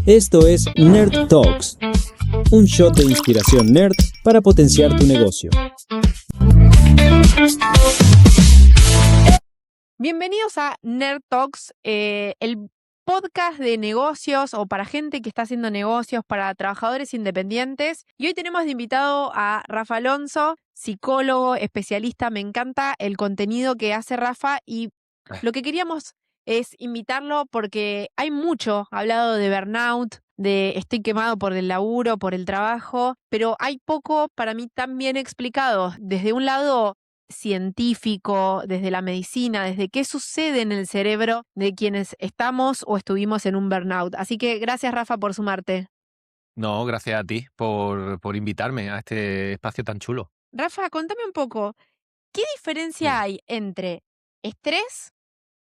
Esto es Nerd Talks, un shot de inspiración nerd para potenciar tu negocio. Bienvenidos a Nerd Talks, el podcast de negocios o para gente que está haciendo negocios, para trabajadores independientes. Y hoy tenemos de invitado a Rafa Alonso, psicólogo, especialista. Me encanta el contenido que hace Rafa y lo que queríamos es invitarlo porque hay mucho hablado de burnout, de estoy quemado por el laburo, por el trabajo, pero hay poco para mí tan bien explicado desde un lado científico, desde la medicina, desde qué sucede en el cerebro de quienes estamos o estuvimos en un burnout. Así que gracias, Rafa, por sumarte. No, gracias a ti por invitarme a este espacio tan chulo. Rafa, contame un poco, ¿qué diferencia Dime. hay entre estrés,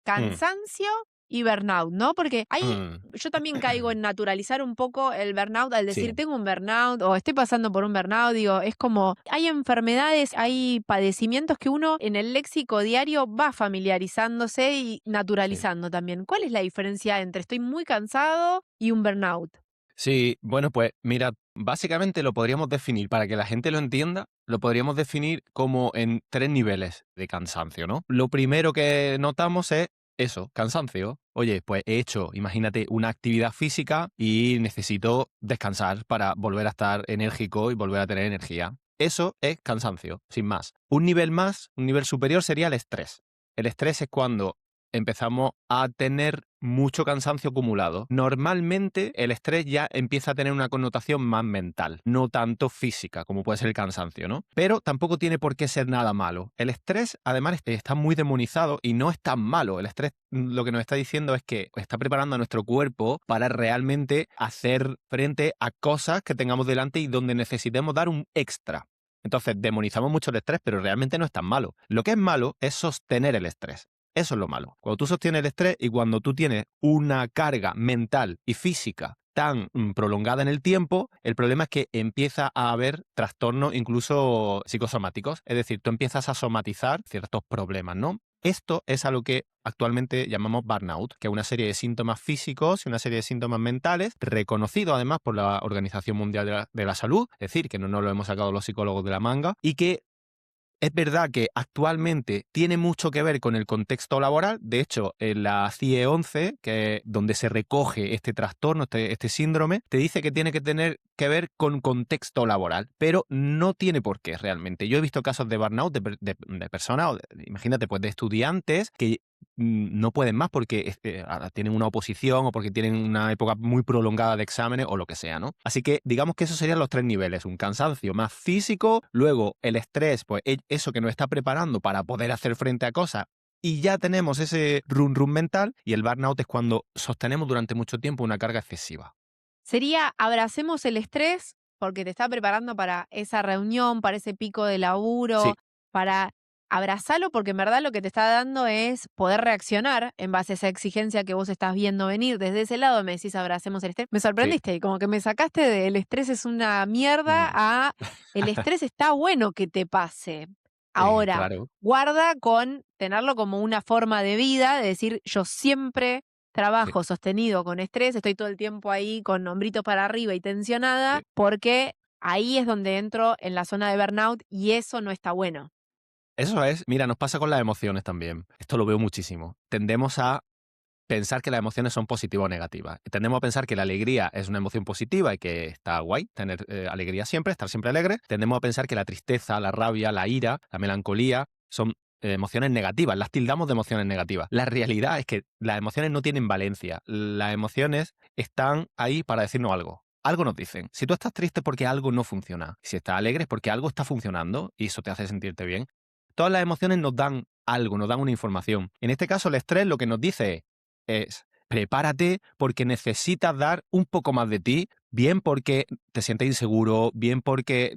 Mm, cansancio y burnout, ¿no? Porque mm. yo también caigo en naturalizar un poco el burnout al decir Sí, tengo un burnout o estoy pasando por un burnout, digo, es como hay enfermedades, hay padecimientos que uno en el léxico diario va familiarizándose y sí. naturalizando también. ¿Cuál es la diferencia entre estoy muy cansado y un burnout? Sí, bueno, pues mira, básicamente lo podríamos definir, para que la gente lo entienda, lo podríamos definir como en 3 niveles de cansancio, ¿no? Lo primero que notamos es eso, cansancio. Oye, pues he hecho, imagínate, una actividad física y necesito descansar para volver a estar enérgico y volver a tener energía. Eso es cansancio, sin más. Un nivel más, un nivel superior sería el estrés. El estrés es cuando empezamos a tener mucho cansancio acumulado. Normalmente el estrés ya empieza a tener una connotación más mental, no tanto física, como puede ser el cansancio, ¿no? Pero tampoco tiene por qué ser nada malo. El estrés, además, está muy demonizado y no es tan malo. El estrés lo que nos está diciendo es que está preparando a nuestro cuerpo para realmente hacer frente a cosas que tengamos delante y donde necesitemos dar un extra. Entonces, demonizamos mucho el estrés, pero realmente no es tan malo. Lo que es malo es sostener el estrés. Eso es lo malo. Cuando tú sostienes el estrés y cuando tú tienes una carga mental y física tan prolongada en el tiempo, el problema es que empieza a haber trastornos incluso psicosomáticos. Es decir, tú empiezas a somatizar ciertos problemas, ¿no? Esto es a lo que actualmente llamamos burnout, que es una serie de síntomas físicos y una serie de síntomas mentales, reconocido además por la Organización Mundial de la Salud, es decir, que no nos lo hemos sacado los psicólogos de la manga, y que es verdad que actualmente tiene mucho que ver con el contexto laboral. De hecho, en la CIE 11, que es donde se recoge este trastorno, este síndrome, te dice que tiene que tener que ver con contexto laboral, pero no tiene por qué realmente. Yo he visto casos de burnout de personas, imagínate, pues de estudiantes que no pueden más porque tienen una oposición o porque tienen una época muy prolongada de exámenes o lo que sea, ¿no? Así que digamos que esos serían los 3 niveles, un cansancio más físico, luego el estrés, pues eso que nos está preparando para poder hacer frente a cosas y ya tenemos ese run mental, y el burnout es cuando sostenemos durante mucho tiempo una carga excesiva. Sería abracemos el estrés porque te está preparando para esa reunión, para ese pico de laburo, Sí, para abrazarlo porque en verdad lo que te está dando es poder reaccionar en base a esa exigencia que vos estás viendo venir. Desde ese lado me decís abracemos el estrés. Me sí. sorprendiste, como que me sacaste de el estrés es una mierda Mm. a el estrés está bueno que te pase. Ahora, Claro. guarda con tenerlo como una forma de vida, de decir yo siempre Sí, trabajo sostenido con estrés, estoy todo el tiempo ahí con hombritos para arriba y tensionada, sí. porque ahí es donde entro en la zona de burnout y eso no está bueno. Eso es, mira, nos pasa con las emociones también. Esto lo veo muchísimo. Tendemos a pensar que las emociones son positivas o negativas. Tendemos a pensar que la alegría es una emoción positiva y que está guay tener alegría siempre, estar siempre alegre. Tendemos a pensar que la tristeza, la rabia, la ira, la melancolía son emociones negativas, las tildamos de emociones negativas. La realidad es que las emociones no tienen valencia. Las emociones están ahí para decirnos algo. Algo nos dicen. Si tú estás triste es porque algo no funciona. Si estás alegre es porque algo está funcionando y eso te hace sentirte bien. Todas las emociones nos dan algo, nos dan una información. En este caso, el estrés lo que nos dice es prepárate porque necesitas dar un poco más de ti, bien porque te sientes inseguro, bien porque,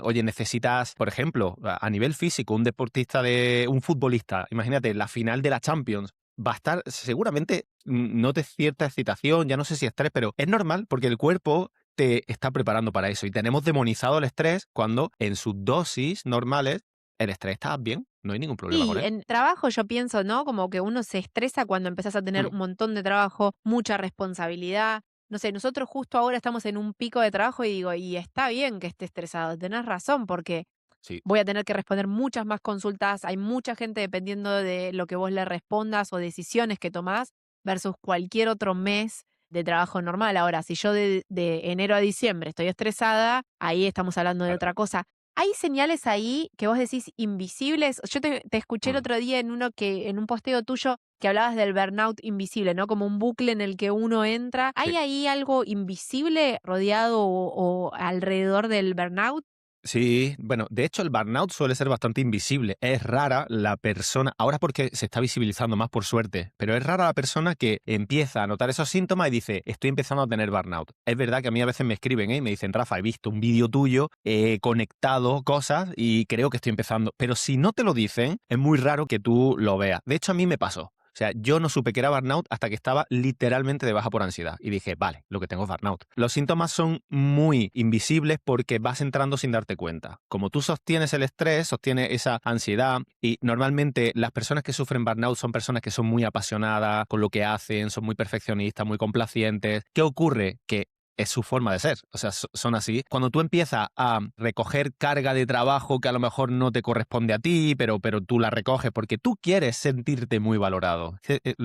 oye, necesitas, por ejemplo, a nivel físico, un futbolista, imagínate, la final de la Champions, va a estar seguramente, note cierta excitación, ya no sé si estrés, pero es normal porque el cuerpo te está preparando para eso y tenemos demonizado el estrés cuando en sus dosis normales el estrés está bien, no hay ningún problema con Sí, él. en trabajo yo pienso, ¿no? Como que uno se estresa cuando empezás a tener Mm, un montón de trabajo, mucha responsabilidad. no sé, nosotros justo ahora estamos en un pico de trabajo y digo, y está bien que esté estresado, tenés razón, porque Sí, voy a tener que responder muchas más consultas, hay mucha gente dependiendo de lo que vos le respondas o decisiones que tomás versus cualquier otro mes de trabajo normal. Ahora, si yo de enero a diciembre estoy estresada, ahí estamos hablando de claro. otra cosa. ¿Hay señales ahí que vos decís invisibles? Yo te escuché el Mm. otro día en un posteo tuyo que hablabas del burnout invisible, ¿no? Como un bucle en el que uno entra. ¿Hay Sí. ahí algo invisible rodeado o alrededor del burnout? Sí, bueno, de hecho el burnout suele ser bastante invisible. Es rara la persona, ahora porque se está visibilizando más por suerte, pero es rara la persona que empieza a notar esos síntomas y dice, estoy empezando a tener burnout. Es verdad que a mí a veces me escriben y me dicen, Rafa, he visto un vídeo tuyo, he conectado cosas y creo que estoy empezando. Pero si no te lo dicen, es muy raro que tú lo veas. De hecho, a mí me pasó. O sea, yo no supe que era burnout hasta que estaba literalmente de baja por ansiedad. Y dije, vale, lo que tengo es burnout. Los síntomas son muy invisibles porque vas entrando sin darte cuenta. Como tú sostienes el estrés, sostienes esa ansiedad y normalmente las personas que sufren burnout son personas que son muy apasionadas con lo que hacen, son muy perfeccionistas, muy complacientes. ¿Qué ocurre? Que es su forma de ser, o sea, son así. Cuando tú empiezas a recoger carga de trabajo que a lo mejor no te corresponde a ti, pero tú la recoges porque tú quieres sentirte muy valorado.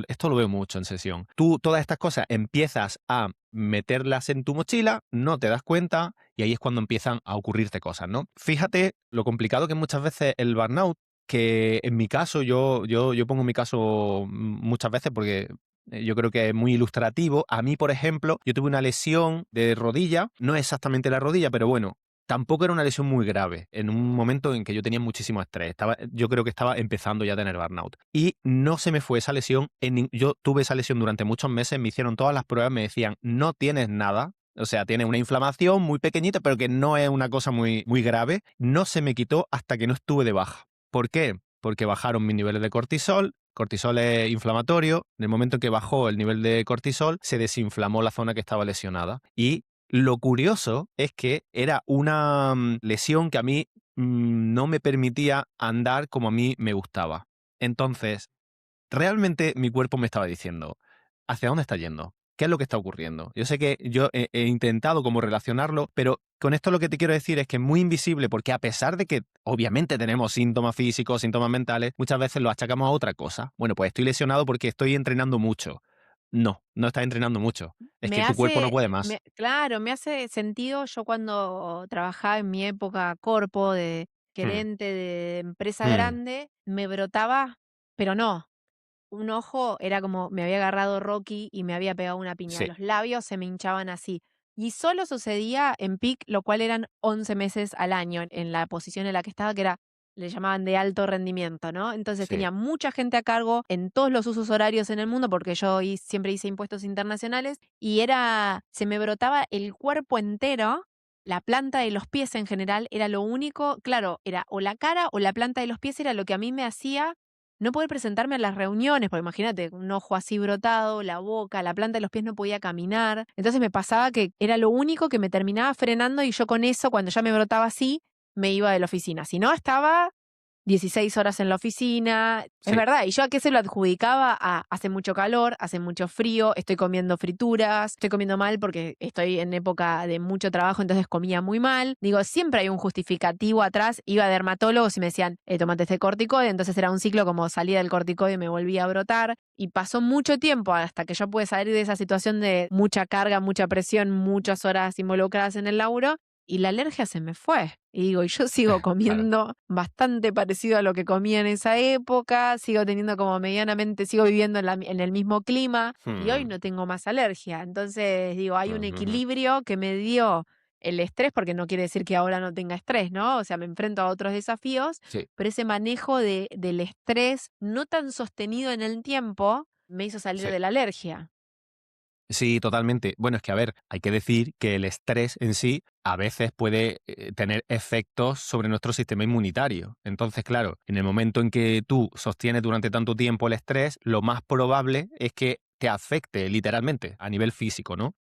Esto lo veo mucho en sesión. Tú todas estas cosas empiezas a meterlas en tu mochila, no te das cuenta y ahí es cuando empiezan a ocurrirte cosas, ¿no? Fíjate lo complicado que es muchas veces el burnout, que en mi caso, yo pongo mi caso muchas veces porque yo creo que es muy ilustrativo. A mí, por ejemplo, yo tuve una lesión de rodilla, no exactamente la rodilla, pero bueno, tampoco era una lesión muy grave, en un momento en que yo tenía muchísimo estrés. Yo creo que estaba empezando ya a tener burnout. Y no se me fue esa lesión. Yo tuve esa lesión durante muchos meses, me hicieron todas las pruebas, me decían, no tienes nada. O sea, tiene una inflamación muy pequeñita, pero que no es una cosa muy, muy grave. No se me quitó hasta que no estuve de baja. ¿Por qué? Porque bajaron mis niveles de cortisol. Cortisol es inflamatorio. En el momento en que bajó el nivel de cortisol, se desinflamó la zona que estaba lesionada. Y lo curioso es que era una lesión que a mí no me permitía andar como a mí me gustaba. Entonces, realmente mi cuerpo me estaba diciendo, ¿hacia dónde está yendo? ¿Qué es lo que está ocurriendo? Yo sé que yo he intentado como relacionarlo, pero con esto lo que te quiero decir es que es muy invisible porque a pesar de que obviamente tenemos síntomas físicos, síntomas mentales, muchas veces lo achacamos a otra cosa. Bueno, pues estoy lesionado porque estoy entrenando mucho. No, no estás entrenando mucho. Es Me que tu cuerpo no hace, puede más. claro, me hace sentido yo cuando trabajaba en mi época corpo de Hmm, gerente de empresa hmm, grande, me brotaba, pero no. Un ojo era como me había agarrado Rocky y me había pegado una piña. sí, Los labios se me hinchaban así. Y solo sucedía en peak, lo cual eran 11 meses al año en la posición en la que estaba, que era, le llamaban de alto rendimiento, ¿no? Entonces sí, tenía mucha gente a cargo en todos los usos horarios en el mundo, porque yo siempre hice impuestos internacionales, y se me brotaba el cuerpo entero. La planta de los pies en general era lo único, claro, era o la cara o la planta de los pies era lo que a mí me hacía no poder presentarme a las reuniones, porque imagínate, un ojo así brotado, la boca, la planta de los pies no podía caminar. Entonces me pasaba que era lo único que me terminaba frenando y yo con eso, cuando ya me brotaba así, me iba de la oficina. Si no, estaba 16 horas en la oficina. Es sí. verdad. ¿Y yo a qué se lo adjudicaba? A hace mucho calor, hace mucho frío, estoy comiendo frituras, estoy comiendo mal porque estoy en época de mucho trabajo, entonces comía muy mal. Digo, siempre hay un justificativo atrás. Iba a dermatólogos y me decían, tomate este corticoide. Entonces era un ciclo como salía del corticoide y me volvía a brotar. Y pasó mucho tiempo hasta que yo pude salir de esa situación de mucha carga, mucha presión, muchas horas involucradas en el laburo y la alergia se me fue. Y digo, y yo sigo Claro. comiendo bastante parecido a lo que comía en esa época, sigo teniendo como medianamente, sigo viviendo en el mismo clima y hoy Hmm, no tengo más alergia. Entonces, digo, hay un ujú, equilibrio que me dio el estrés, porque no quiere decir que ahora no tenga estrés, ¿no? O sea, me enfrento a otros desafíos, sí. pero ese manejo del estrés no tan sostenido en el tiempo me hizo salir Sí. de la alergia. Sí, totalmente. Bueno, es que a ver, hay que decir que el estrés en sí a veces puede tener efectos sobre nuestro sistema inmunitario. Entonces, claro, en el momento en que tú sostienes durante tanto tiempo el estrés, lo más probable es que te afecte literalmente a nivel físico, ¿no?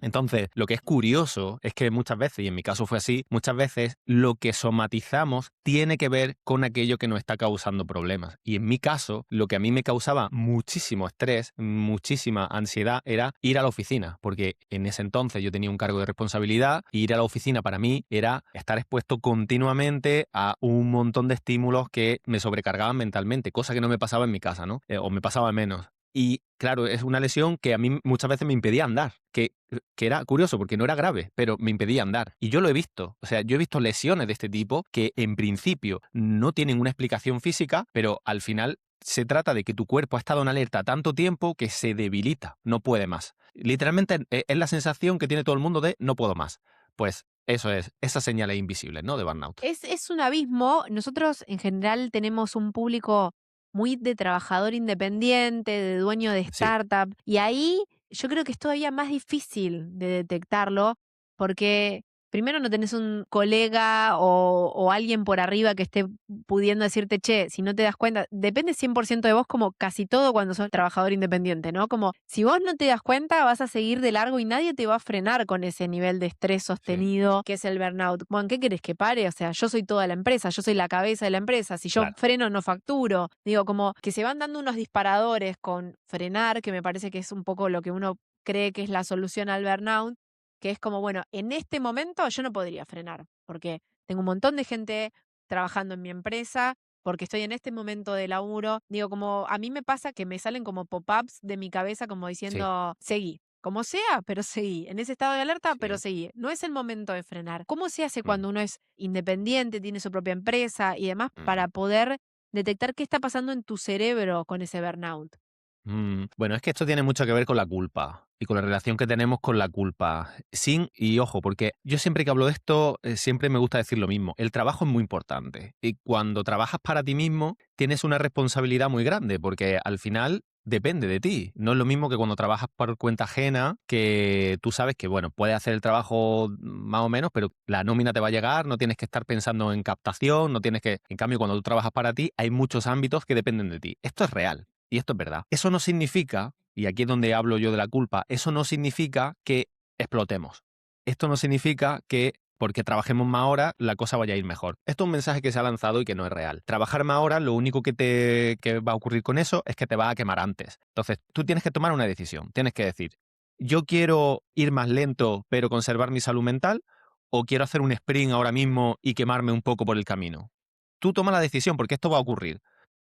Entonces, lo que es curioso es que muchas veces, y en mi caso fue así, muchas veces lo que somatizamos tiene que ver con aquello que nos está causando problemas. Y en mi caso, lo que a mí me causaba muchísimo estrés, muchísima ansiedad, era ir a la oficina, porque en ese entonces yo tenía un cargo de responsabilidad y ir a la oficina para mí era estar expuesto continuamente a un montón de estímulos que me sobrecargaban mentalmente, cosa que no me pasaba en mi casa, ¿no? O me pasaba menos. Y claro, es una lesión que a mí muchas veces me impedía andar, que era curioso porque no era grave, pero me impedía andar. Y yo lo he visto, o sea, yo he visto lesiones de este tipo que en principio no tienen una explicación física, pero al final se trata de que tu cuerpo ha estado en alerta tanto tiempo que se debilita, no puede más. Literalmente es la sensación que tiene todo el mundo de no puedo más. Pues eso es, esas señales invisibles, ¿no? De burnout. Es un abismo. Nosotros en general tenemos un público muy de trabajador independiente, de dueño de Sí, startup, y ahí yo creo que es todavía más difícil de detectarlo, porque primero no tenés un colega o alguien por arriba que esté pudiendo decirte, che, si no te das cuenta, depende 100% de vos como casi todo cuando sos trabajador independiente, ¿no? Como si vos no te das cuenta, vas a seguir de largo y nadie te va a frenar con ese nivel de estrés sí, sostenido que es el burnout. Bueno, ¿qué querés que pare? O sea, yo soy toda la empresa, yo soy la cabeza de la empresa. Si yo claro. freno, no facturo. Digo, como que se van dando unos disparadores con frenar, que me parece que es un poco lo que uno cree que es la solución al burnout, que es como, bueno, en este momento yo no podría frenar, porque tengo un montón de gente trabajando en mi empresa, porque estoy en este momento de laburo. Digo, como a mí me pasa que me salen como pop-ups de mi cabeza como Sí, diciendo, seguí. Como sea, pero seguí. En ese estado de alerta, pero sí. seguí. No es el momento de frenar. ¿Cómo se hace Mm, cuando uno es independiente, tiene su propia empresa y demás mm. para poder detectar qué está pasando en tu cerebro con ese burnout? Bueno, es que esto tiene mucho que ver con la culpa y con la relación que tenemos con la culpa. Sin, y ojo, porque yo siempre que hablo de esto, siempre me gusta decir lo mismo. El trabajo es muy importante. Y cuando trabajas para ti mismo, tienes una responsabilidad muy grande, porque al final depende de ti. No es lo mismo que cuando trabajas por cuenta ajena, que tú sabes que, bueno, puedes hacer el trabajo más o menos, pero la nómina te va a llegar, no tienes que estar pensando en captación, no tienes que... En cambio, cuando tú trabajas para ti, hay muchos ámbitos que dependen de ti. Esto es real. Y esto es verdad. Eso no significa, y aquí es donde hablo yo de la culpa, eso no significa que explotemos. Esto no significa que porque trabajemos más horas la cosa vaya a ir mejor. Esto es un mensaje que se ha lanzado y que no es real. Trabajar más horas, lo único que va a ocurrir con eso es que te vas a quemar antes. Entonces, tú tienes que tomar una decisión. Tienes que decir, yo quiero ir más lento pero conservar mi salud mental, o quiero hacer un sprint ahora mismo y quemarme un poco por el camino. Tú toma la decisión porque esto va a ocurrir.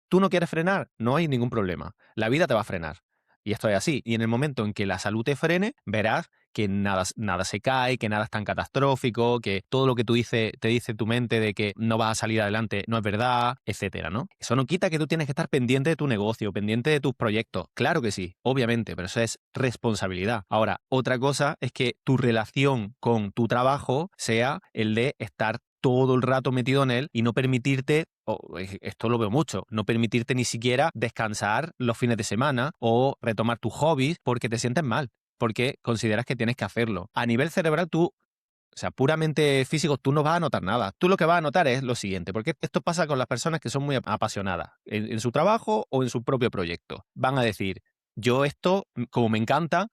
¿Tú no quieres frenar? No hay ningún problema. La vida te va a frenar. Y esto es así. Y en el momento en que la salud te frene, verás que nada se cae, que nada es tan catastrófico, que todo lo que te dice tu mente de que no vas a salir adelante no es verdad, etcétera, ¿no? Eso no quita que tú tienes que estar pendiente de tu negocio, pendiente de tus proyectos. Claro que sí, obviamente, pero eso es responsabilidad. Ahora, otra cosa es que tu relación con tu trabajo sea el de estar todo el rato metido en él y no permitirte, esto lo veo mucho, no permitirte ni siquiera descansar los fines de semana o retomar tus hobbies porque te sientes mal, porque consideras que tienes que hacerlo. A nivel cerebral tú, o sea, puramente físico, tú no vas a notar nada. Tú lo que vas a notar es lo siguiente, porque esto pasa con las personas que son muy apasionadas en su trabajo o en su propio proyecto. Van a decir, yo esto, como me encanta,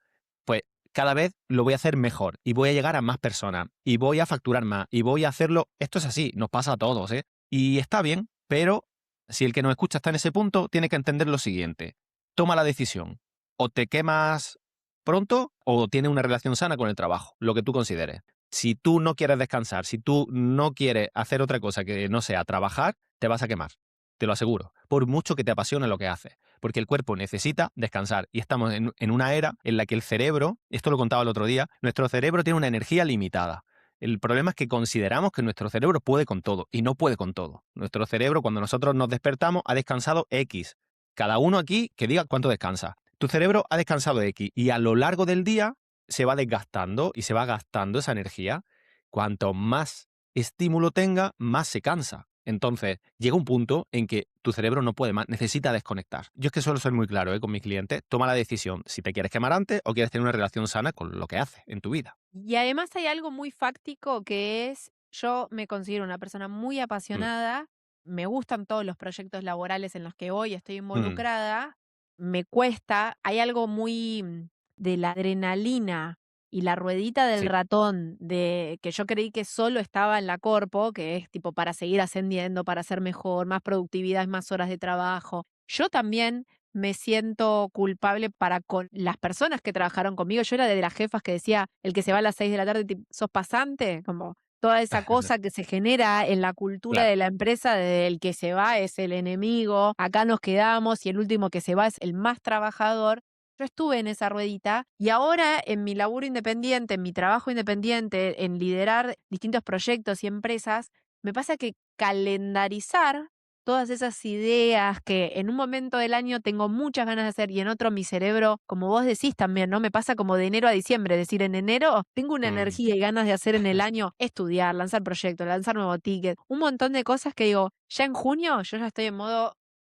pues cada vez lo voy a hacer mejor y voy a llegar a más personas y voy a facturar más y voy a hacerlo. Esto es así, nos pasa a todos, ¿eh? Y está bien, pero si el que nos escucha está en ese punto, tiene que entender lo siguiente. Toma la decisión. O te quemas pronto o tienes una relación sana con el trabajo, lo que tú consideres. Si tú no quieres descansar, si tú no quieres hacer otra cosa que no sea trabajar, te vas a quemar. Te lo aseguro. Por mucho que te apasione lo que haces. Porque el cuerpo necesita descansar. Y estamos en una era en la que el cerebro, esto lo contaba el otro día, nuestro cerebro tiene una energía limitada. El problema es que consideramos que nuestro cerebro puede con todo. Y no puede con todo. Nuestro cerebro, cuando nosotros nos despertamos, ha descansado X. Cada uno aquí que diga cuánto descansa. Tu cerebro ha descansado X. Y a lo largo del día se va desgastando y se va gastando esa energía. Cuanto más estímulo tenga, más se cansa. Entonces, llega un punto en que tu cerebro no puede más, necesita desconectar. Yo es que suelo ser muy claro con mis clientes. Toma la decisión si te quieres quemar antes o quieres tener una relación sana con lo que haces en tu vida. Y además hay algo muy fáctico que es, yo me considero una persona muy Mm, apasionada, me gustan todos los proyectos laborales en los que hoy estoy mm, involucrada, me cuesta, hay algo muy de la adrenalina y la ruedita del Sí. ratón de que yo creí que solo estaba en la corpo, que es tipo para seguir ascendiendo, para ser mejor, más productividad, más horas de trabajo. Yo también me siento culpable para con las personas que trabajaron conmigo. Yo era de las jefas que decía, el que se va a las 6 de la tarde, sos pasante, como toda esa cosa que se genera en la cultura Claro. de la empresa de el que se va es el enemigo, acá nos quedamos y el último que se va es el más trabajador. Yo estuve en esa ruedita y ahora en mi laburo independiente, en mi trabajo independiente, en liderar distintos proyectos y empresas, me pasa que calendarizar todas esas ideas que en un momento del año tengo muchas ganas de hacer y en otro mi cerebro, como vos decís también, ¿no? Me pasa como de enero a diciembre, es decir, en enero tengo una Mm, energía y ganas de hacer en el año estudiar, lanzar proyectos, lanzar nuevo ticket, un montón de cosas que digo, ya en junio yo ya estoy en modo,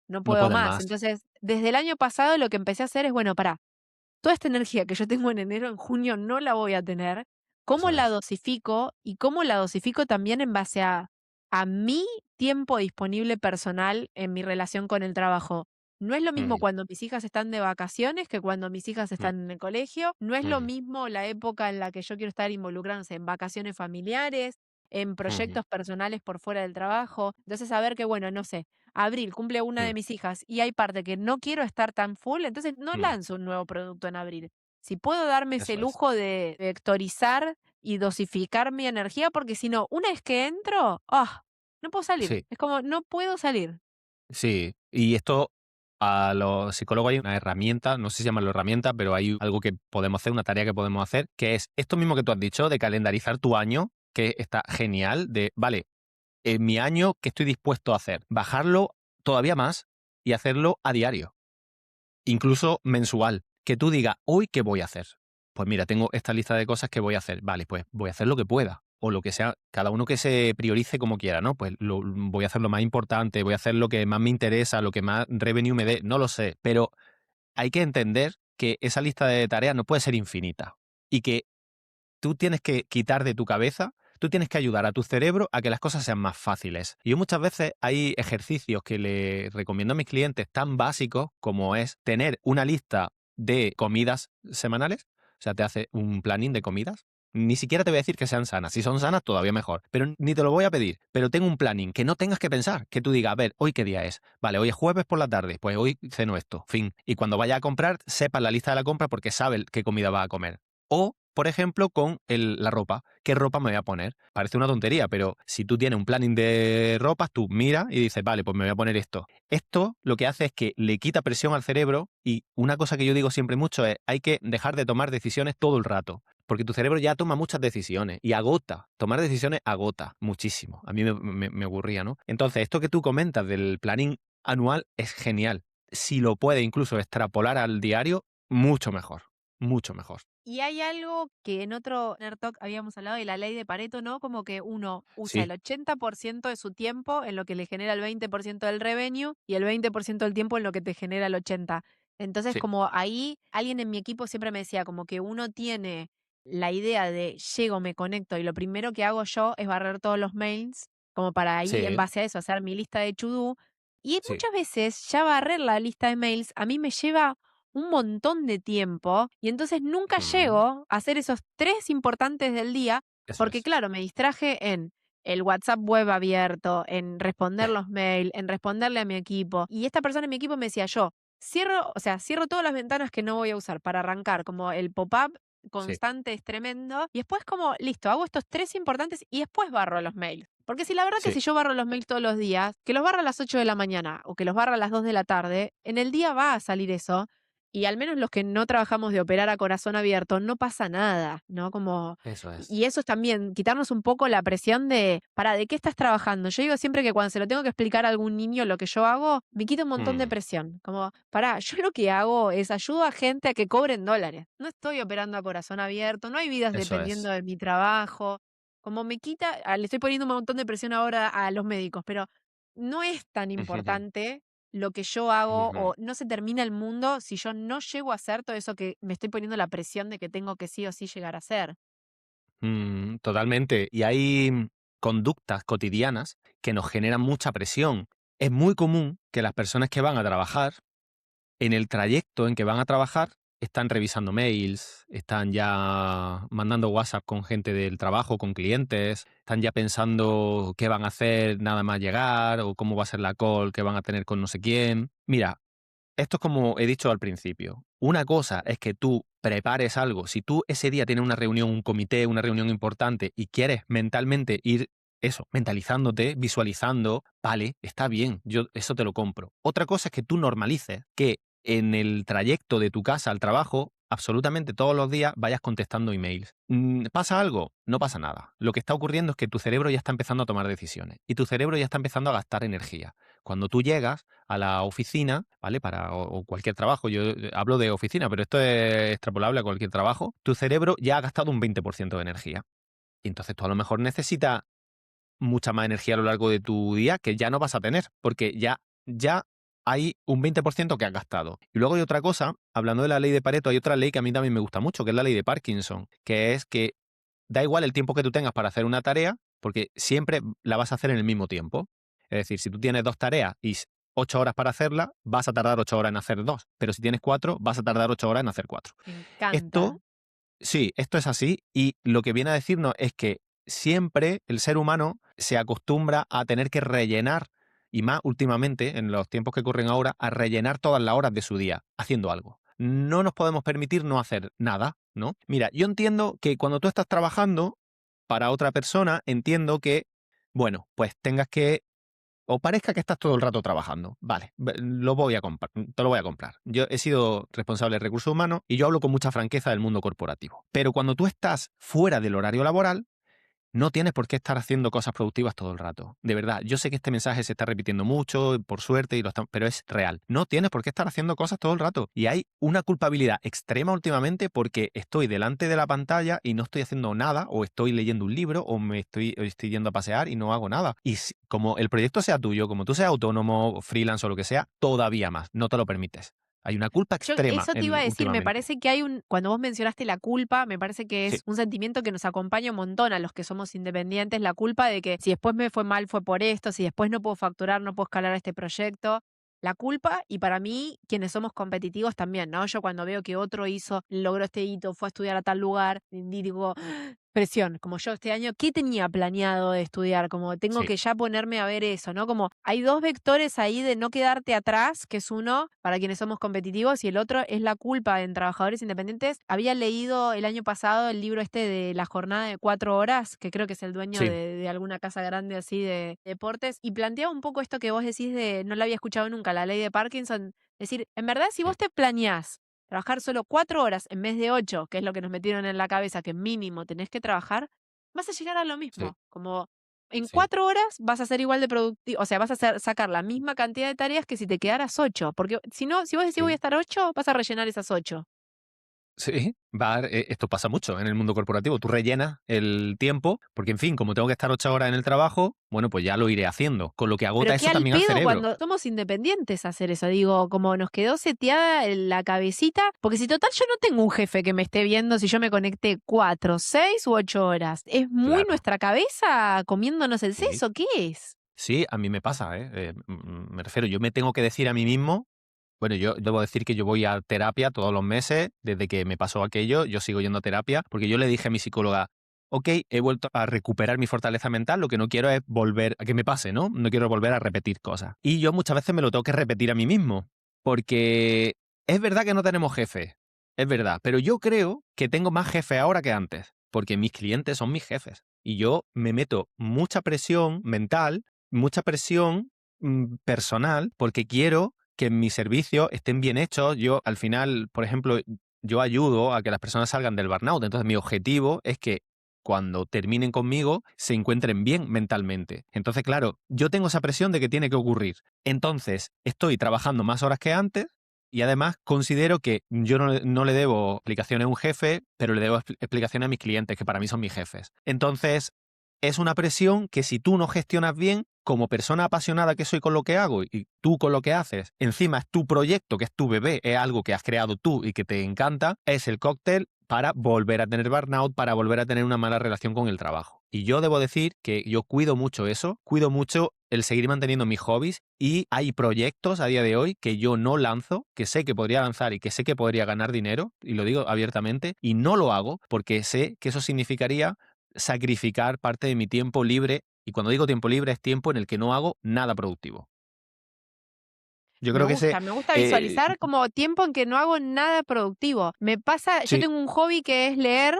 no no puedo puedes más. más. Entonces, desde el año pasado lo que empecé a hacer es, bueno, pará, toda esta energía que yo tengo en enero, en junio no la voy a tener. ¿Cómo Eso la es. dosifico? Y cómo la dosifico también en base a mi tiempo disponible personal en mi relación con el trabajo. No es lo mismo Ujú, cuando mis hijas están de vacaciones que cuando mis hijas mm, están en el colegio. No es lo ujú, mismo la época en la que yo quiero estar involucrándose en vacaciones familiares, en ujú, proyectos personales por fuera del trabajo. Entonces, saber que, bueno, no sé, abril cumple una mm, de mis hijas y hay parte que no quiero estar tan full, entonces no mm. lanzo un nuevo producto en abril. Si puedo darme ese Eso es. lujo de vectorizar y dosificar mi energía, porque si no, una vez que entro, no puedo salir. Sí, Es como, no puedo salir. sí. Y esto a los psicólogos hay una herramienta, no sé si llamarlo herramienta, pero hay algo que podemos hacer, una tarea que podemos hacer, que es esto mismo que tú has dicho, de calendarizar tu año, que está genial, de, vale, en mi año, ¿qué estoy dispuesto a hacer? Bajarlo todavía más y hacerlo a diario, incluso mensual. Que tú digas, ¿hoy qué voy a hacer? Pues mira, tengo esta lista de cosas que voy a hacer. Vale, pues voy a hacer lo que pueda. O lo que sea, cada uno que se priorice como quiera, ¿no? Pues voy a hacer lo más importante, voy a hacer lo que más me interesa, lo que más revenue me dé, no lo sé. Pero hay que entender que esa lista de tareas no puede ser infinita. Y que tú tienes que quitar de tu cabeza, tú tienes que ayudar a tu cerebro a que las cosas sean más fáciles. Y yo muchas veces hay ejercicios que le recomiendo a mis clientes tan básicos como es tener una lista de comidas semanales, o sea, te hace un planning de comidas. Ni siquiera te voy a decir que sean sanas. Si son sanas, todavía mejor. Pero ni te lo voy a pedir. Pero tengo un planning que no tengas que pensar. Que tú digas, a ver, ¿hoy qué día es? Vale, hoy es jueves por la tarde. Pues hoy ceno esto. Fin. Y cuando vaya a comprar, sepas la lista de la compra porque sabes qué comida vas a comer. O, por ejemplo, con la ropa. ¿Qué ropa me voy a poner? Parece una tontería, pero si tú tienes un planning de ropas, tú miras y dices, vale, pues me voy a poner esto. Esto lo que hace es que le quita presión al cerebro y una cosa que yo digo siempre mucho es, hay que dejar de tomar decisiones todo el rato. Porque tu cerebro ya toma muchas decisiones y agota. Tomar decisiones agota muchísimo. A mí me aburría, ¿no? Entonces, esto que tú comentas del planning anual es genial. Si lo puedes incluso extrapolar al diario, mucho mejor. Mucho mejor. Y hay algo que en otro Nerd Talk habíamos hablado de la ley de Pareto, ¿no? Como que uno usa el Sí, 80% de su tiempo en lo que le genera el 20% del revenue y el 20% del tiempo en lo que te genera el 80%. Entonces, sí, como ahí alguien en mi equipo siempre me decía, como que uno tiene la idea de llego, me conecto y lo primero que hago yo es barrer todos los mails, como para ahí en sí, base a eso hacer mi lista de to-do. Y sí. muchas veces ya barrer la lista de mails a mí me lleva un montón de tiempo y entonces nunca Mm, llego a hacer esos 3 importantes del día, eso porque es. claro, me distraje en el WhatsApp web abierto, en responder los mails, en responderle a mi equipo. Y esta persona en mi equipo me decía, yo cierro, o sea, cierro todas las ventanas que no voy a usar para arrancar, como el pop-up Sí, constante es tremendo, y después como, listo, hago estos 3 importantes y después barro los mails. Porque si la verdad que sí, si yo barro los mails todos los días, que los barra a las 8 de la mañana o que los barra a las 2 de la tarde, en el día va a salir eso y al menos los que no trabajamos de operar a corazón abierto, no pasa nada, ¿no? Como, eso es. y eso es también, quitarnos un poco la presión de, ¿de qué estás trabajando? Yo digo siempre que cuando se lo tengo que explicar a algún niño lo que yo hago, me quita un montón de Mm, presión. Como, yo lo que hago es ayudo a gente a que cobren dólares. No estoy operando a corazón abierto, no hay vidas eso dependiendo es. de mi trabajo. Como me quita, le estoy poniendo un montón de presión ahora a los médicos, pero no es tan Ujujú, importante lo que yo hago ujú. o no se termina el mundo si yo no llego a hacer todo eso que me estoy poniendo la presión de que tengo que sí o sí llegar a hacer. Totalmente. Y hay conductas cotidianas que nos generan mucha presión. Es muy común que las personas que van a trabajar, en el trayecto en que van a trabajar, están revisando mails, están ya mandando WhatsApp con gente del trabajo, con clientes, están ya pensando qué van a hacer nada más llegar o cómo va a ser la call que van a tener con no sé quién. Mira, esto es como he dicho al principio. Una cosa es que tú prepares algo. Si tú ese día tienes una reunión, un comité, una reunión importante y quieres mentalmente ir mentalizándote, visualizando, vale, está bien, yo eso te lo compro. Otra cosa es que tú normalices que en el trayecto de tu casa al trabajo, absolutamente todos los días vayas contestando emails. ¿Pasa algo? No pasa nada. Lo que está ocurriendo es que tu cerebro ya está empezando a tomar decisiones y tu cerebro ya está empezando a gastar energía. Cuando tú llegas a la oficina, ¿vale? O cualquier trabajo, yo hablo de oficina, pero esto es extrapolable a cualquier trabajo, tu cerebro ya ha gastado un 20% de energía. Y entonces tú a lo mejor necesitas mucha más energía a lo largo de tu día que ya no vas a tener, porque ya hay un 20% que has gastado. Y luego hay otra cosa, hablando de la ley de Pareto, hay otra ley que a mí también me gusta mucho, que es la ley de Parkinson, que es que da igual el tiempo que tú tengas para hacer una tarea, porque siempre la vas a hacer en el mismo tiempo. Es decir, si tú tienes 2 tareas y 8 horas para hacerla, vas a tardar 8 horas en hacer 2. Pero si tienes 4, vas a tardar 8 horas en hacer 4. Me encanta. Esto es así, y lo que viene a decirnos es que siempre el ser humano se acostumbra a tener que rellenar, y más últimamente, en los tiempos que corren ahora, a rellenar todas las horas de su día haciendo algo. No nos podemos permitir no hacer nada, ¿no? Mira, yo entiendo que cuando tú estás trabajando para otra persona, entiendo que, bueno, pues tengas que o parezca que estás todo el rato trabajando. Vale, lo voy a comprar, te lo voy a comprar. Yo he sido responsable de recursos humanos y yo hablo con mucha franqueza del mundo corporativo. Pero cuando tú estás fuera del horario laboral, no tienes por qué estar haciendo cosas productivas todo el rato. De verdad, yo sé que este mensaje se está repitiendo mucho, por suerte, pero es real. No tienes por qué estar haciendo cosas todo el rato. Y hay una culpabilidad extrema últimamente porque estoy delante de la pantalla y no estoy haciendo nada, o estoy leyendo un libro, o estoy yendo a pasear y no hago nada. Y como el proyecto sea tuyo, como tú seas autónomo, freelance o lo que sea, todavía más. No te lo permites. Hay una culpa Yo extrema eso te iba a decir, me últimamente. parece que cuando vos mencionaste la culpa, me parece que es Sí, un sentimiento que nos acompaña un montón a los que somos independientes, la culpa de que si después me fue mal fue por esto, si después no puedo facturar, no puedo escalar este proyecto. La culpa, y para mí, quienes somos competitivos también, ¿no? Yo cuando veo que otro logró este hito, fue a estudiar a tal lugar, y digo, presión, como yo este año, ¿qué tenía planeado de estudiar? Como tengo sí. que ya ponerme a ver eso, ¿no? Como hay dos vectores ahí de no quedarte atrás, que es uno para quienes somos competitivos y el otro es la culpa en trabajadores independientes. Había leído el año pasado el libro este de la jornada de 4 horas, que creo que es el dueño Sí. de alguna casa grande así de deportes, y planteaba un poco esto que vos decís de, no lo había escuchado nunca, la ley de Parkinson. Es decir, en verdad, si Sí. vos te planeás trabajar solo 4 horas en vez de 8, que es lo que nos metieron en la cabeza, que mínimo tenés que trabajar, vas a llegar a lo Sí. mismo. Como en Sí. 4 horas vas a ser igual de productivo, o sea, vas a sacar la misma cantidad de tareas que si te quedaras 8. Porque si no, si vos decís voy a Sí. estar 8, vas a rellenar esas 8. Sí, esto pasa mucho en el mundo corporativo. Tú rellenas el tiempo, porque en fin, como tengo que estar 8 horas en el trabajo, bueno, pues ya lo iré haciendo, con lo que Pero agota qué eso al también al pedo cerebro. cuando somos independientes hacer eso. Digo, como nos quedó seteada en la cabecita. Porque si total yo no tengo un jefe que me esté viendo si yo me conecté 4, 6 u 8 horas. ¿Es muy Claro, nuestra cabeza comiéndonos el sí. seso? ¿Qué es? Sí, a mí me pasa, ¿eh? Me refiero, yo me tengo que decir a mí mismo, bueno, yo debo decir que yo voy a terapia todos los meses, desde que me pasó aquello, yo sigo yendo a terapia, porque yo le dije a mi psicóloga, ok, he vuelto a recuperar mi fortaleza mental, lo que no quiero es volver a que me pase, ¿no? No quiero volver a repetir cosas. Y yo muchas veces me lo tengo que repetir a mí mismo, porque es verdad que no tenemos jefe, es verdad, pero yo creo que tengo más jefe ahora que antes, porque mis clientes son mis jefes. Y yo me meto mucha presión mental, mucha presión personal, porque quiero que mis servicios estén bien hechos. Yo, al final, por ejemplo, yo ayudo a que las personas salgan del burnout. Entonces, mi objetivo es que cuando terminen conmigo se encuentren bien mentalmente. Entonces, claro, yo tengo esa presión de que tiene que ocurrir. Entonces, estoy trabajando más horas que antes y además considero que yo no le debo explicaciones a un jefe, pero le debo explicaciones a mis clientes, que para mí son mis jefes. Entonces, es una presión que si tú no gestionas bien, como persona apasionada que soy con lo que hago y tú con lo que haces, encima es tu proyecto, que es tu bebé, es algo que has creado tú y que te encanta, es el cóctel para volver a tener burnout, para volver a tener una mala relación con el trabajo. Y yo debo decir que yo cuido mucho eso, cuido mucho el seguir manteniendo mis hobbies, y hay proyectos a día de hoy que yo no lanzo, que sé que podría lanzar y que sé que podría ganar dinero, y lo digo abiertamente, y no lo hago porque sé que eso significaría sacrificar parte de mi tiempo libre, y cuando digo tiempo libre es tiempo en el que no hago nada productivo. Yo creo que Me gusta eh, visualizar como tiempo en que no hago nada productivo. Me pasa, yo sí, tengo un hobby que es leer,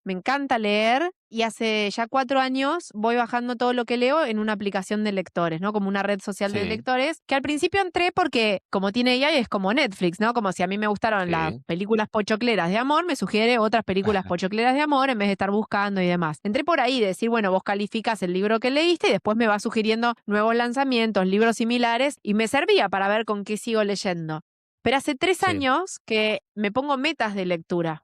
me encanta leer y hace ya 4 años voy bajando todo lo que leo en una aplicación de lectores, ¿no? Como una red social de sí, lectores, que al principio entré porque como tiene AI es como Netflix, ¿no? Como si a mí me gustaron las sí. películas pochocleras de amor, me sugiere otras películas pochocleras de amor en vez de estar buscando y demás. Entré por ahí de decir, bueno, vos calificás el libro que leíste y después me va sugiriendo nuevos lanzamientos, libros similares y me servía para ver con qué sigo leyendo. Pero hace 3 Sí. años que me pongo metas de lectura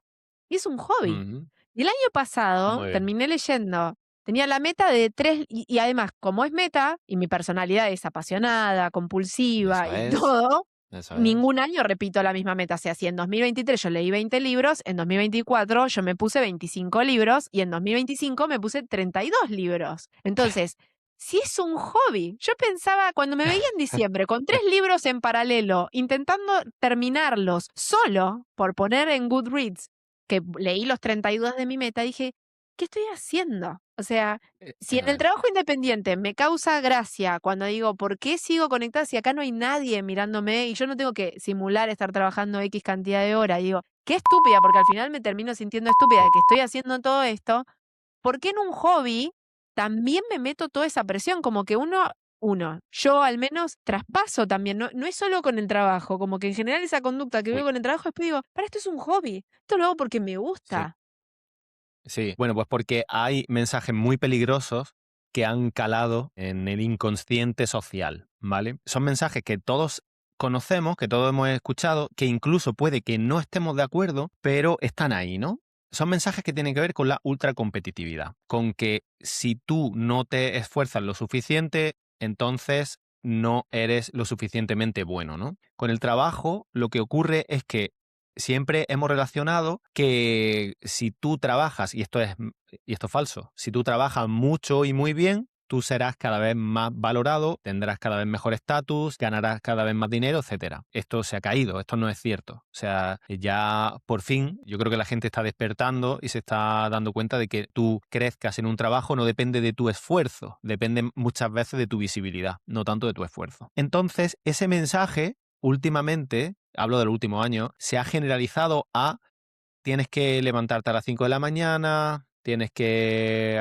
y es un hobby. Ujú. Y el año pasado Muy bien. terminé leyendo. Tenía la meta de 3, y además, como es meta, y mi personalidad es apasionada, compulsiva Eso y es, todo, eso es. ningún año repito la misma meta. O sea, si en 2023 yo leí 20 libros, en 2024 yo me puse 25 libros y en 2025 me puse 32 libros. Entonces, si es un hobby, yo pensaba, cuando me veía en diciembre con 3 libros en paralelo, intentando terminarlos solo por poner en Goodreads, que leí los 32 de mi meta, dije, ¿qué estoy haciendo? O sea, si en Eso el es. trabajo independiente me causa gracia cuando digo, ¿por qué sigo conectada si acá no hay nadie mirándome y yo no tengo que simular estar trabajando X cantidad de horas? Y digo, qué estúpida, porque al final me termino sintiendo estúpida de Sí. que estoy haciendo todo esto. ¿Por qué en un hobby también me meto toda esa presión? Como que yo al menos traspaso también, no es solo con el trabajo, como que en general esa conducta que veo Uy, con el trabajo, después digo, para, esto es un hobby, esto lo hago porque me sí. gusta. Sí. Bueno, pues porque hay mensajes muy peligrosos que han calado en el inconsciente social, ¿vale? Son mensajes que todos conocemos, que todos hemos escuchado, que incluso puede que no estemos de acuerdo, pero están ahí, ¿no? Son mensajes que tienen que ver con la ultracompetitividad, con que si tú no te esfuerzas lo suficiente, entonces no eres lo suficientemente bueno, ¿no? Con el trabajo, lo que ocurre es que siempre hemos relacionado que si tú trabajas, y esto es falso, si tú trabajas mucho y muy bien, tú serás cada vez más valorado, tendrás cada vez mejor estatus, ganarás cada vez más dinero, etcétera. Esto se ha caído, esto no es cierto. O sea, ya por fin yo creo que la gente está despertando y se está dando cuenta de que tú crezcas en un trabajo no depende de tu esfuerzo, depende muchas veces de tu visibilidad, no tanto de tu esfuerzo. Entonces, ese mensaje últimamente, hablo del último año, se ha generalizado a tienes que levantarte a las 5 de la mañana, tienes que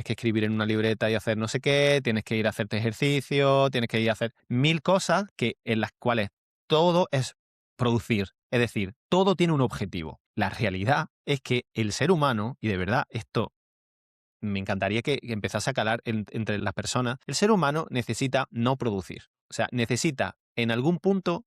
escribir en una libreta y hacer no sé qué, tienes que ir a hacerte ejercicio, tienes que ir a hacer 1000 cosas en las cuales todo es producir. Es decir, todo tiene un objetivo. La realidad es que el ser humano, y de verdad esto me encantaría que empezase a calar entre las personas, el ser humano necesita no producir. O sea, necesita en algún punto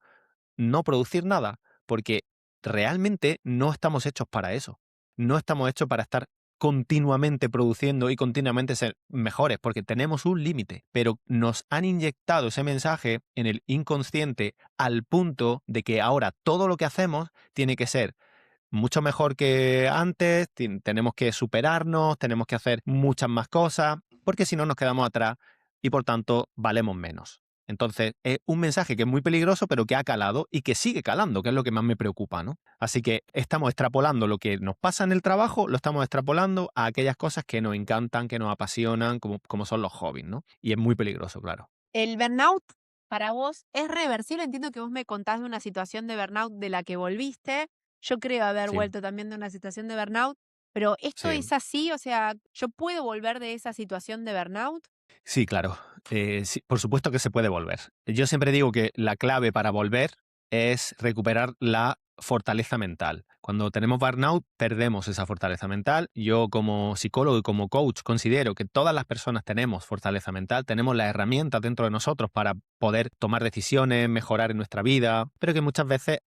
no producir nada, porque realmente no estamos hechos para eso. No estamos hechos para estar continuamente produciendo y continuamente ser mejores, porque tenemos un límite, pero nos han inyectado ese mensaje en el inconsciente al punto de que ahora todo lo que hacemos tiene que ser mucho mejor que antes, tenemos que superarnos, tenemos que hacer muchas más cosas, porque si no nos quedamos atrás y por tanto valemos menos. Entonces, es un mensaje que es muy peligroso, pero que ha calado y que sigue calando, que es lo que más me preocupa, ¿no? Así que estamos extrapolando lo que nos pasa en el trabajo, lo estamos extrapolando a aquellas cosas que nos encantan, que nos apasionan, como son los hobbies, ¿no? Y es muy peligroso, claro. ¿El burnout para vos es reversible? Entiendo que vos me contás de una situación de burnout de la que volviste. Yo creo haber Sí, vuelto también de una situación de burnout, pero ¿esto sí. es así? O sea, ¿yo puedo volver de esa situación de burnout? Sí, claro. Sí, por supuesto que se puede volver. Yo siempre digo que la clave para volver es recuperar la fortaleza mental. Cuando tenemos burnout, perdemos esa fortaleza mental. Yo como psicólogo y como coach considero que todas las personas tenemos fortaleza mental, tenemos las herramientas dentro de nosotros para poder tomar decisiones, mejorar en nuestra vida, pero que muchas veces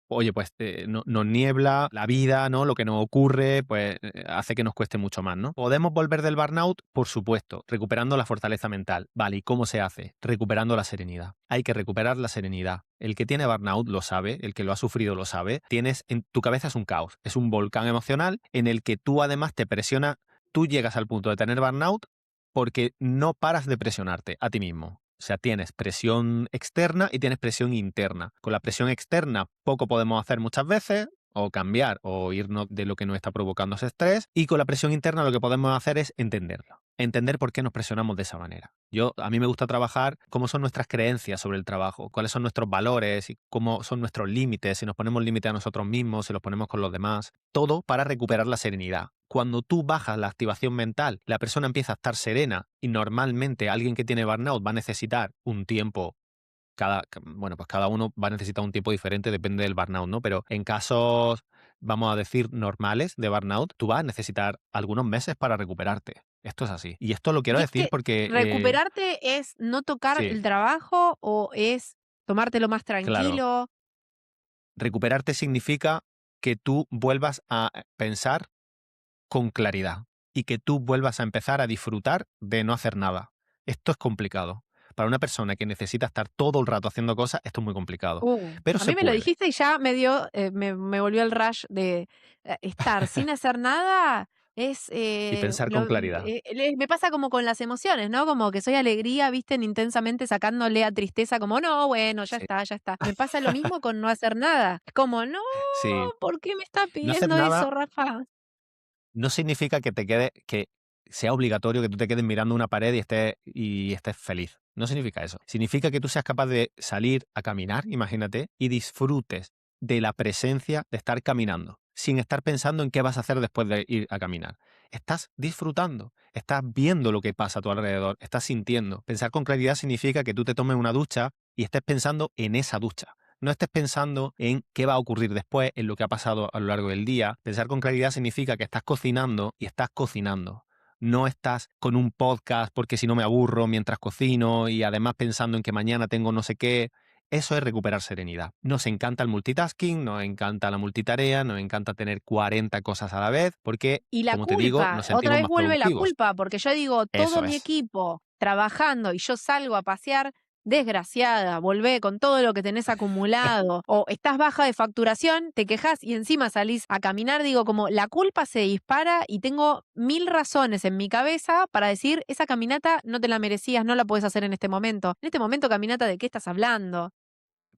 oye, pues nos niebla la vida, ¿no? Lo que nos ocurre, pues hace que nos cueste mucho más, ¿no? ¿Podemos volver del burnout? Por supuesto, recuperando la fortaleza mental. Vale, ¿y cómo se hace? Recuperando la serenidad. Hay que recuperar la serenidad. El que tiene burnout lo sabe, el que lo ha sufrido lo sabe. En tu cabeza es un caos, es un volcán emocional en el que tú además te presiona tú llegas al punto de tener burnout porque no paras de presionarte a ti mismo. O sea, tienes presión externa y tienes presión interna. Con la presión externa poco podemos hacer muchas veces, o cambiar, o irnos de lo que nos está provocando ese estrés. Y con la presión interna lo que podemos hacer es entenderlo. Entender por qué nos presionamos de esa manera. A mí me gusta trabajar cómo son nuestras creencias sobre el trabajo, cuáles son nuestros valores y cómo son nuestros límites, si nos ponemos límites a nosotros mismos, si los ponemos con los demás. Todo para recuperar la serenidad. Cuando tú bajas la activación mental, la persona empieza a estar serena y normalmente alguien que tiene burnout va a necesitar un tiempo. Pues cada uno va a necesitar un tiempo diferente, depende del burnout, ¿no? Pero en casos, vamos a decir, normales de burnout, tú vas a necesitar algunos meses para recuperarte. Esto es así. Y esto lo quiero Y es decir que porque... recuperarte es no tocar sí, el trabajo o es tomártelo más claro. tranquilo. Recuperarte significa que tú vuelvas a pensar con claridad y que tú vuelvas a empezar a disfrutar de no hacer nada. Esto es complicado. Para una persona que necesita estar todo el rato haciendo cosas, esto es muy complicado. Pero A se mí me lo puede. dijiste y ya me dio, me volvió el rush de estar sin hacer nada. Es, Y pensar con claridad. me pasa como con las emociones, ¿no? Como que soy alegría, viste, intensamente sacándole a tristeza, como, no, bueno, ya Sí. está, ya está. Me pasa lo mismo con no hacer nada. Es como, no, Sí. ¿por qué me está No hacer pidiendo nada eso, Rafa? no significa que sea obligatorio que tú te quedes mirando una pared y estés feliz. No significa eso. Significa que tú seas capaz de salir a caminar, imagínate, y disfrutes de la presencia de estar caminando, sin estar pensando en qué vas a hacer después de ir a caminar. Estás disfrutando, estás viendo lo que pasa a tu alrededor, estás sintiendo. Pensar con claridad significa que tú te tomes una ducha y estés pensando en esa ducha. No estés pensando en qué va a ocurrir después, en lo que ha pasado a lo largo del día. Pensar con claridad significa que estás cocinando y estás cocinando. No estás con un podcast porque si no me aburro mientras cocino y además pensando en que mañana tengo no sé qué. Eso es recuperar serenidad. Nos encanta el multitasking, nos encanta la multitarea, nos encanta tener 40 cosas a la vez porque, Y la como te digo, culpa, nos otra sentimos vez más vuelve la productivos. culpa, porque yo digo, todo Eso mi es. equipo trabajando y yo salgo a pasear, desgraciada, volvé con todo lo que tenés acumulado, o estás baja de facturación, te quejas y encima salís a caminar, digo, como la culpa se dispara y tengo 1000 razones en mi cabeza para decir, esa caminata no te la merecías, no la puedes hacer en este momento. En este momento, caminata, ¿de qué estás hablando?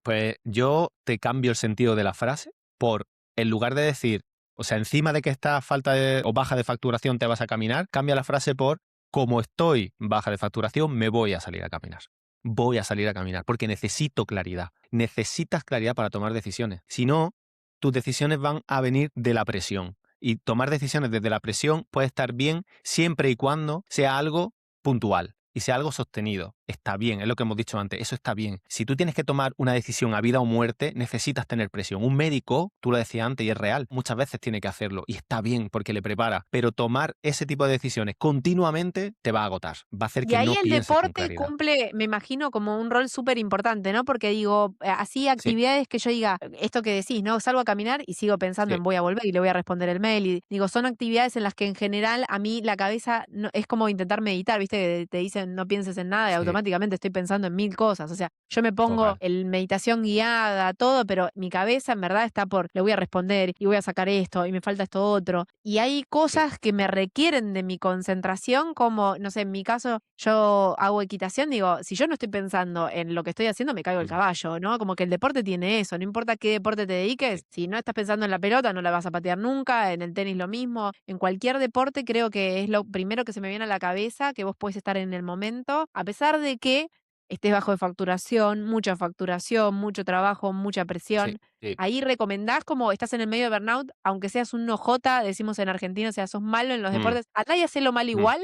Pues yo te cambio el sentido de la frase por, en lugar de decir, o sea, encima de que estás falta de, o baja de facturación te vas a caminar, cambia la frase por, como estoy baja de facturación, me voy a salir a caminar. Voy a salir a caminar porque necesito claridad. Necesitas claridad para tomar decisiones. Si no, tus decisiones van a venir de la presión. Y tomar decisiones desde la presión puede estar bien siempre y cuando sea algo puntual y sea algo sostenido. Está bien, es lo que hemos dicho antes, eso está bien. Si tú tienes que tomar una decisión a vida o muerte, necesitas tener presión. Un médico, tú lo decías antes y es real, muchas veces tiene que hacerlo y está bien porque le prepara, pero tomar ese tipo de decisiones continuamente te va a agotar, va a hacer Y que ahí no el pienses con deporte claridad. cumple, me imagino, como un rol súper importante, ¿no? Porque digo, así Sí, actividades que yo diga, esto que decís, ¿no? Salgo a caminar y sigo pensando sí, en voy a volver y le voy a responder el mail. Y digo, son actividades en las que en general a mí la cabeza es como intentar meditar, ¿viste? Que te dicen no pienses en nada y sí, automáticamente estoy pensando en 1000 cosas. O sea, yo me pongo total. el meditación guiada, todo, pero mi cabeza en verdad está por, le voy a responder y voy a sacar esto y me falta esto otro. Y hay Sí, cosas que me requieren de mi concentración, como, no sé, en mi caso, yo hago equitación, digo, si yo no estoy pensando en lo que estoy haciendo, me caigo el mm, caballo, ¿no? Como que el deporte tiene eso, no importa qué deporte te dediques, sí, si no estás pensando en la pelota, no la vas a patear nunca, en el tenis lo mismo, en cualquier deporte creo que es lo primero que se me viene a la cabeza, que vos puedes estar en el momento, a pesar de que estés bajo de facturación, mucho trabajo, mucha sí, presión. sí. Ahí recomendás como estás en el medio de burnout, aunque seas un ojota, decimos en Argentina, o sea, sos malo en los Mm, deportes, andá y hacelo mal mm. igual.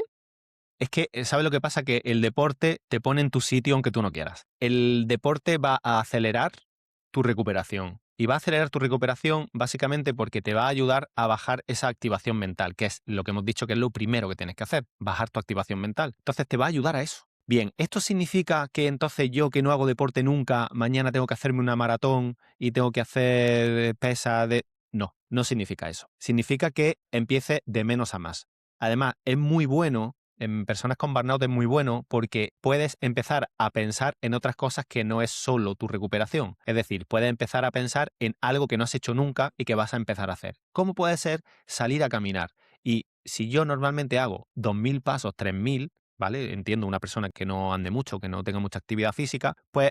Es que, ¿sabes lo que pasa? Que el deporte te pone en tu sitio aunque tú no quieras. El deporte va a acelerar tu recuperación. Y va a acelerar tu recuperación básicamente porque te va a ayudar a bajar esa activación mental, que es lo que hemos dicho que es lo primero que tienes que hacer, bajar tu activación mental. Entonces te va a ayudar a eso. Bien, ¿esto significa que entonces yo que no hago deporte nunca, mañana tengo que hacerme una maratón y tengo que hacer pesa de... No, no significa eso. Significa que empiece de menos a más. Además, es muy bueno, en personas con burnout es muy bueno porque puedes empezar a pensar en otras cosas que no es solo tu recuperación. Es decir, puedes empezar a pensar en algo que no has hecho nunca y que vas a empezar a hacer. ¿Cómo puede ser salir a caminar? Y si yo normalmente hago 2.000 pasos, 3.000, ¿vale? Entiendo una persona que no ande mucho, que no tenga mucha actividad física, pues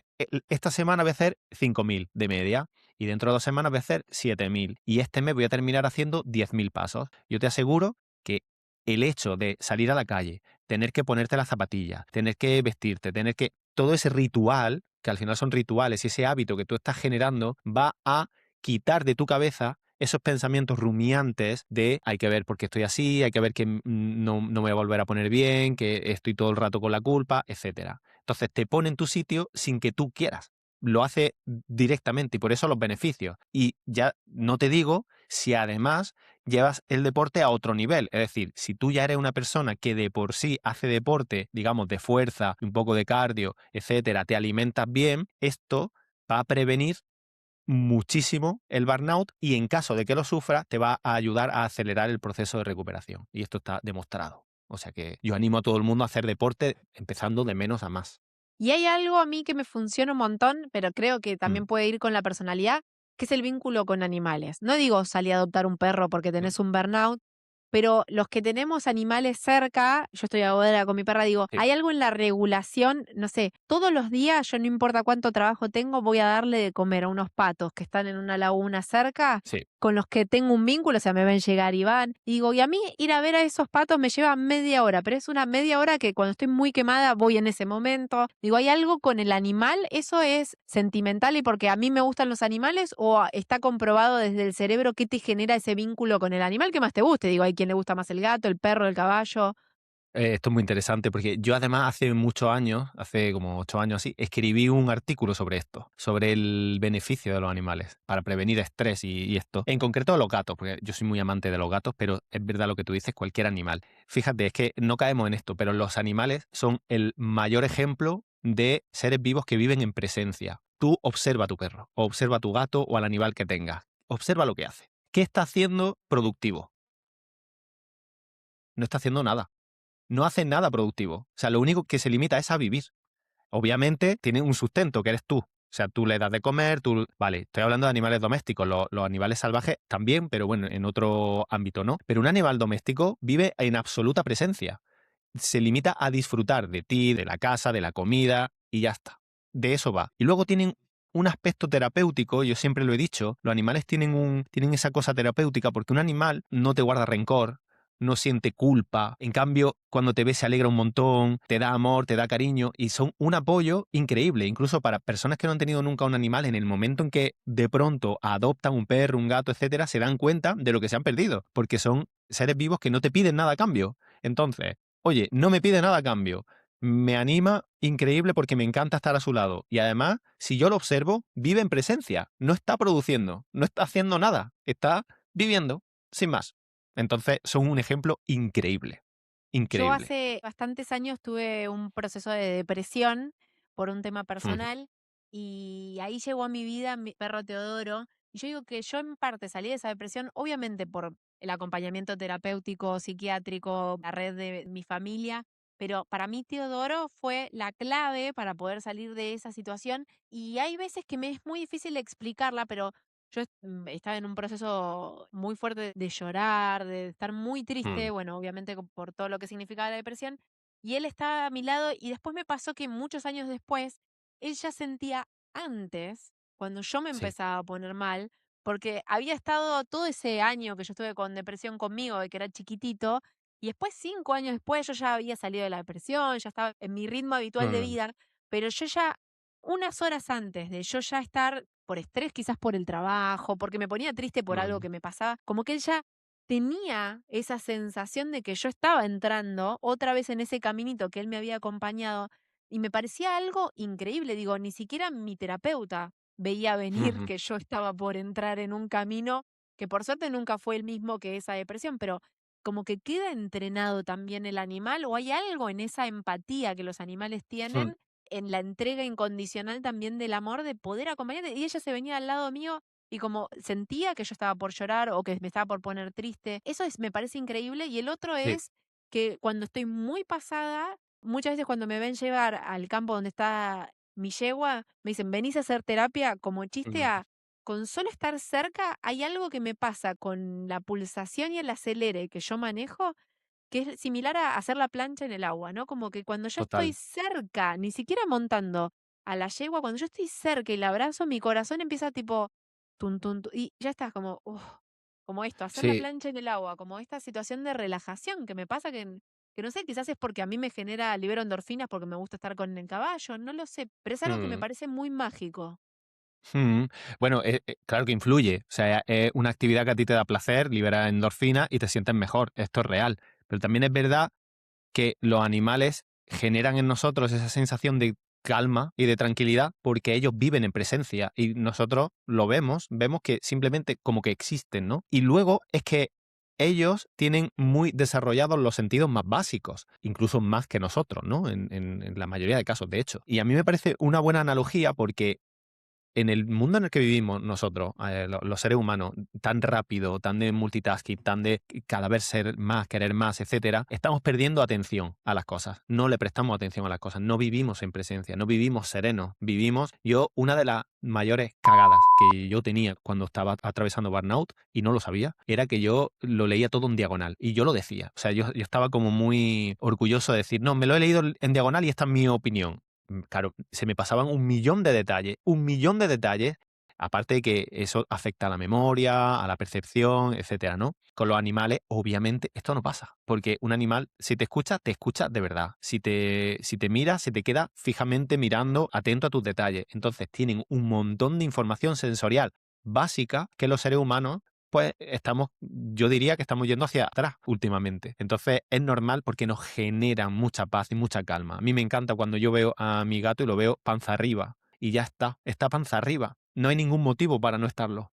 esta semana voy a hacer 5.000 de media y dentro de 2 semanas voy a hacer 7.000 y este mes voy a terminar haciendo 10.000 pasos. Yo te aseguro que el hecho de salir a la calle, tener que ponerte las zapatillas, tener que vestirte, tener que... Todo ese ritual, que al final son rituales y ese hábito que tú estás generando, va a quitar de tu cabeza esos pensamientos rumiantes de hay que ver por qué estoy así, hay que ver que no me voy a volver a poner bien, que estoy todo el rato con la culpa, etcétera. Entonces te pone en tu sitio sin que tú quieras. Lo hace directamente y por eso los beneficios. Y ya no te digo si además llevas el deporte a otro nivel. Es decir, si tú ya eres una persona que de por sí hace deporte, digamos, de fuerza, un poco de cardio, etcétera, te alimentas bien, esto va a prevenir muchísimo el burnout y en caso de que lo sufra te va a ayudar a acelerar el proceso de recuperación. Y esto está demostrado. O sea que yo animo a todo el mundo a hacer deporte empezando de menos a más. Y hay algo a mí que me funciona un montón, pero creo que Mm, también puede ir con la personalidad, que es el vínculo con animales. No digo salir a adoptar un perro porque mm, tenés un burnout, pero los que tenemos animales cerca, yo estoy ahora con mi perra, digo, sí, hay algo en la regulación, no sé, todos los días, yo no importa cuánto trabajo tengo, voy a darle de comer a unos patos que están en una laguna cerca, sí. con los que tengo un vínculo, o sea, me ven llegar y van. Y digo, y a mí ir a ver a esos patos me lleva media hora, pero es una media hora que cuando estoy muy quemada voy en ese momento. Digo, ¿hay algo con el animal? ¿Eso es sentimental y porque a mí me gustan los animales o está comprobado desde el cerebro qué te genera ese vínculo con el animal que más te guste? Digo, hay quien le gusta más el gato, el perro, el caballo. Esto es muy interesante porque yo además hace muchos años, hace como 8 años así, escribí un artículo sobre esto, sobre el beneficio de los animales para prevenir estrés y esto. En concreto los gatos, porque yo soy muy amante de los gatos, pero es verdad lo que tú dices, cualquier animal. Fíjate, es que no caemos en esto, pero los animales son el mayor ejemplo de seres vivos que viven en presencia. Tú observa a tu perro, o observa a tu gato o al animal que tengas. Observa lo que hace. ¿Qué está haciendo productivo? No está haciendo nada. No hace nada productivo. O sea, lo único que se limita es a vivir. Obviamente tiene un sustento, que eres tú. O sea, tú le das de comer, tú... Vale, estoy hablando de animales domésticos, los animales salvajes también, pero bueno, en otro ámbito, ¿no? Pero un animal doméstico vive en absoluta presencia. Se limita a disfrutar de ti, de la casa, de la comida, y ya está. De eso va. Y luego tienen un aspecto terapéutico, yo siempre lo he dicho, los animales tienen esa cosa terapéutica porque un animal no te guarda rencor, no siente culpa. En cambio, cuando te ve se alegra un montón, te da amor, te da cariño y son un apoyo increíble. Incluso para personas que no han tenido nunca un animal, en el momento en que de pronto adoptan un perro, un gato, etcétera, se dan cuenta de lo que se han perdido, porque son seres vivos que no te piden nada a cambio. Entonces, oye, no me pide nada a cambio. Me anima increíble porque me encanta estar a su lado. Y además, si yo lo observo, vive en presencia. No está produciendo, no está haciendo nada. Está viviendo, sin más. Entonces, son un ejemplo increíble. Yo Increíble. hace bastantes años tuve un proceso de depresión por un tema Ujú, personal y ahí llegó a mi vida mi perro Teodoro. Y yo digo que yo en parte salí de esa depresión, obviamente por el acompañamiento terapéutico, psiquiátrico, la red de mi familia, pero para mí Teodoro fue la clave para poder salir de esa situación y hay veces que me es muy difícil explicarla, pero yo estaba en un proceso muy fuerte de llorar, de estar muy triste, mm, bueno, obviamente por todo lo que significaba la depresión, y él estaba a mi lado y después me pasó que muchos años después, él ya sentía antes, cuando yo me sí. empezaba a poner mal, porque había estado todo ese año que yo estuve con depresión conmigo, de que era chiquitito, y después 5 años después yo ya había salido de la depresión, ya estaba en mi ritmo habitual de Mm, vida, pero yo ya unas horas antes de yo ya estar por estrés, quizás por el trabajo, porque me ponía triste por algo mm, que me pasaba, como que él ya tenía esa sensación de que yo estaba entrando otra vez en ese caminito que él me había acompañado y me parecía algo increíble, digo, ni siquiera mi terapeuta veía venir ujú, que yo estaba por entrar en un camino que por suerte nunca fue el mismo que esa depresión, pero como que queda entrenado también el animal o hay algo en esa empatía que los animales mm, tienen en la entrega incondicional también del amor de poder acompañarte. Y ella se venía al lado mío y como sentía que yo estaba por llorar o que me estaba por poner triste. Eso es, me parece increíble. Y el otro sí. es que cuando estoy muy pasada, muchas veces cuando me ven llevar al campo donde está mi yegua, me dicen, ¿venís a hacer terapia como chiste Mm, a? con solo estar cerca, hay algo que me pasa con la pulsación y el acelere que yo manejo, que es similar a hacer la plancha en el agua, ¿no? Como que cuando yo estoy Total. cerca, ni siquiera montando a la yegua, cuando yo estoy cerca y la abrazo, mi corazón empieza tipo tun, tun, tun, y ya está, como, como esto, hacer la Sí. plancha en el agua, como esta situación de relajación que me pasa que no sé, quizás es porque a mí me genera, libero endorfinas porque me gusta estar con el caballo, no lo sé, pero es algo que me Mm. parece muy mágico. Mm. Bueno, claro que influye. O sea, es una actividad que a ti te da placer, libera endorfina y te sientes mejor. Esto es real. Pero también es verdad que los animales generan en nosotros esa sensación de calma y de tranquilidad porque ellos viven en presencia y nosotros lo vemos que simplemente como que existen, ¿no? Y luego es que ellos tienen muy desarrollados los sentidos más básicos, incluso más que nosotros, ¿no? En la mayoría de casos, de hecho. Y a mí me parece una buena analogía porque en el mundo en el que vivimos nosotros, los seres humanos, tan rápido, tan de multitasking, tan de cada vez ser más, querer más, etcétera, estamos perdiendo atención a las cosas. No le prestamos atención a las cosas. No vivimos en presencia, no vivimos serenos. Una de las mayores cagadas que yo tenía cuando estaba atravesando burnout y no lo sabía, era que yo lo leía todo en diagonal y yo lo decía. O sea, yo estaba como muy orgulloso de decir, no, me lo he leído en diagonal y esta es mi opinión. Claro, se me pasaban un millón de detalles, aparte de que eso afecta a la memoria, a la percepción, etcétera, ¿no? Con los animales, obviamente, esto no pasa, porque un animal, si te escucha de verdad. Si te mira, se te queda fijamente mirando, atento a tus detalles. Entonces, tienen un montón de información sensorial básica que los seres humanos pues yo diría que estamos yendo hacia atrás últimamente. Entonces es normal porque nos generan mucha paz y mucha calma. A mí me encanta cuando yo veo a mi gato y lo veo panza arriba y ya está panza arriba. No hay ningún motivo para no estarlo.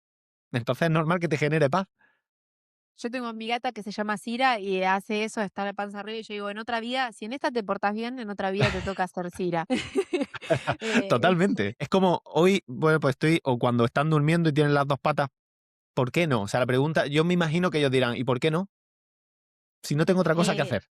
Entonces es normal que te genere paz. Yo tengo a mi gata que se llama Cira y hace eso de estar de panza arriba y yo digo, en otra vida, si en esta te portas bien, en otra vida te toca ser Cira. Eh, Totalmente. Es como hoy, bueno, pues o cuando están durmiendo y tienen las dos patas, ¿por qué no? O sea, la pregunta, yo me imagino que ellos dirán, ¿y por qué no? Si no tengo otra cosa que eh, hacer.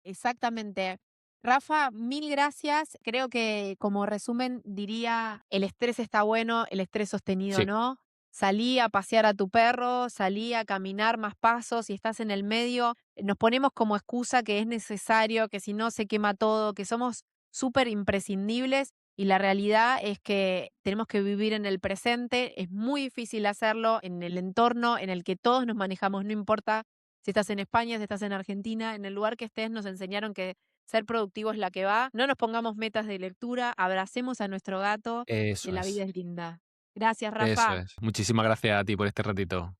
Exactamente. Rafa, mil gracias. Creo que como resumen diría, el estrés está bueno, el estrés sostenido Sí, no. Salí a pasear a tu perro, salí a caminar más pasos y estás en el medio. Nos ponemos como excusa que es necesario, que si no se quema todo, que somos súper imprescindibles y la realidad es que tenemos que vivir en el presente. Es muy difícil hacerlo en el entorno en el que todos nos manejamos, no importa si estás en España, si estás en Argentina, en el lugar que estés, nos enseñaron que ser productivo es la que va. No nos pongamos metas de lectura, abracemos a nuestro gato, que eso la vida es. es linda. Gracias, Eso Rafa. es. Muchísimas gracias a ti por este ratito.